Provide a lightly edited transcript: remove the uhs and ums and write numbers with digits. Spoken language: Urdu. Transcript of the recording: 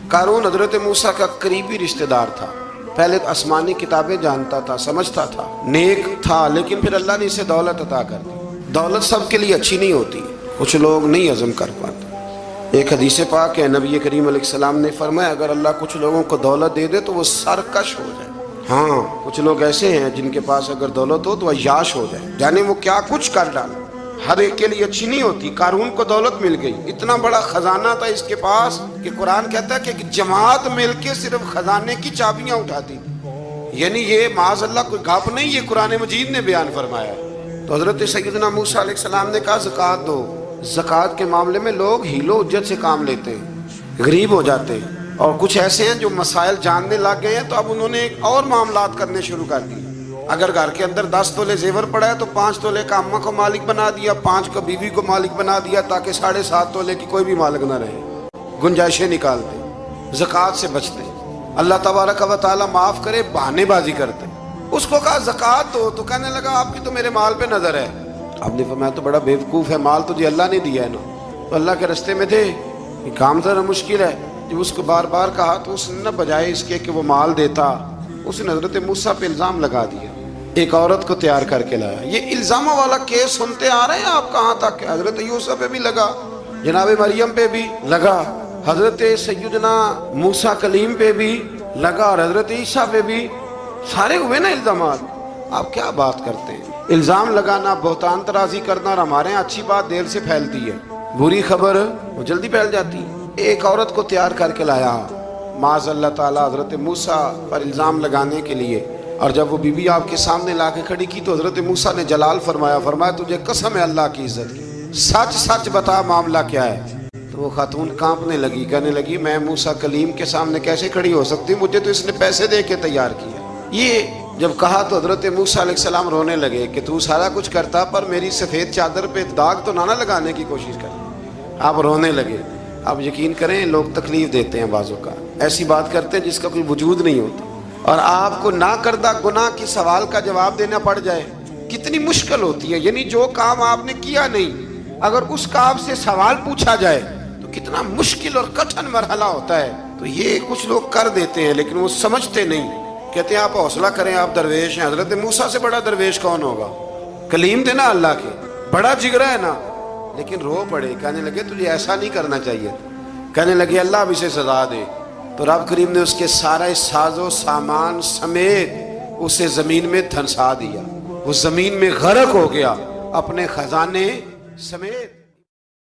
قارون حضرت موسیٰ کا قریبی رشتہ دار تھا. پہلے تو آسمانی کتابیں جانتا تھا، سمجھتا تھا، نیک تھا، لیکن پھر اللہ نے اسے دولت عطا کر دی. دولت سب کے لیے اچھی نہیں ہوتی، کچھ لوگ نہیں ہضم کر پاتے. ایک حدیث پاک ہے، نبی کریم علیہ السلام نے فرمایا اگر اللہ کچھ لوگوں کو دولت دے دے تو وہ سرکش ہو جائے. ہاں، کچھ لوگ ایسے ہیں جن کے پاس اگر دولت ہو تو عیاش ہو جائے، یعنی وہ کیا کچھ کر ڈالے. ہر ایک کے لیے اچھی نہیں ہوتی. قارون کو دولت مل گئی، اتنا بڑا خزانہ تھا اس کے پاس کہ قرآن کہتا ہے کہ ایک جماعت مل کے صرف خزانے کی چابیاں اٹھاتی. یعنی یہ معاذ اللہ کوئی گپ نہیں، یہ قرآن مجید نے بیان فرمایا. تو حضرت سیدنا موسیٰ علیہ السلام نے کہا زکوٰۃ دو. زکوٰۃ کے معاملے میں لوگ ہیل و حجت سے کام لیتے ہیں، غریب ہو جاتے ہیں. اور کچھ ایسے ہیں جو مسائل جاننے لگ گئے ہیں تو اب انہوں نے اور معاملات کرنے شروع کر دیے. اگر گھر کے اندر 10 تولے زیور پڑا ہے تو 5 تولے کا اماں کو مالک بنا دیا، 5 کو بیوی کو مالک بنا دیا، تاکہ 7.5 تولے کی کوئی بھی مالک نہ رہے. گنجائشیں نکالتے، زکوٰۃ سے بچتے. اللہ تبارک و تعالیٰ معاف کرے، بہانے بازی کرتے. اس کو کہا زکوٰۃ دو تو کہنے لگا آپ کی تو میرے مال پہ نظر ہے. آپ نے فرمایا تو بڑا بیوقوف ہے، مال تجھے اللہ نے دیا ہے نا. تو اللہ کے رستے میں تھے، یہ کام ذرا مشکل ہے. جب اس کو بار بار کہا تو اس نے نہ بجائے اس کے کہ وہ مال دیتا، اس نے حضرت موسیٰ پہ الزام لگا دیا. ایک عورت کو تیار کر کے لایا. یہ الزاموں والا کیس سنتے آ رہے ہیں آپ کہاں تک. حضرت یوسف پہ بھی لگا، جناب مریم پہ بھی لگا، حضرت سیدنا موسیٰ کلیم پہ بھی لگا، اور حضرت عیسیٰ پہ بھی. سارے ہوئے نا الزامات. آپ کیا بات کرتے ہیں. الزام لگانا، بہتان ترازی کرنا، اور ہمارے یہاں اچھی بات دیر سے پھیلتی ہے، بری خبر وہ جلدی پھیل جاتی ہے. ایک عورت کو تیار کر کے لایا معاذ اللہ تعالیٰ حضرت موسیٰ پر الزام لگانے کے لیے. اور جب وہ بی بی آپ کے سامنے لا کے کھڑی کی تو حضرت موسیٰ نے جلال فرمایا تجھے قسم ہے اللہ کی عزت کی، سچ سچ بتا معاملہ کیا ہے. تو وہ خاتون کانپنے لگی، کہنے لگی میں موسیٰ کلیم کے سامنے کیسے کھڑی ہو سکتی، مجھے تو اس نے پیسے دے کے تیار کیا. یہ جب کہا تو حضرت موسیٰ علیہ السلام رونے لگے کہ تو سارا کچھ کرتا پر میری سفید چادر پہ داغ تو نہ لگانے کی کوشش کر. آپ رونے لگے. آپ یقین کریں لوگ تکلیف دیتے ہیں، بعضوں کا ایسی بات کرتے ہیں جس کا کوئی وجود نہیں ہوتا، اور آپ کو نہ کردہ گناہ کی سوال کا جواب دینا پڑ جائے کتنی مشکل ہوتی ہے. یعنی جو کام آپ نے کیا نہیں، اگر اس کا آپ سے سوال پوچھا جائے تو کتنا مشکل اور کٹھن مرحلہ ہوتا ہے. تو یہ کچھ لوگ کر دیتے ہیں لیکن وہ سمجھتے نہیں. کہتے ہیں آپ حوصلہ کریں، آپ درویش ہیں. حضرت موسیٰ سے بڑا درویش کون ہوگا؟ کلیم تھے نا اللہ کے، بڑا جگرا ہے نا. لیکن رو پڑے، کہنے لگے تجھے ایسا نہیں کرنا چاہیے. کہنے لگے اللہ اب اسے سزا دے. تو رب کریم نے اس کے سارے ساز و سامان سمیت اسے زمین میں دھنسا دیا. وہ زمین میں غرق ہو گیا اپنے خزانے سمیت.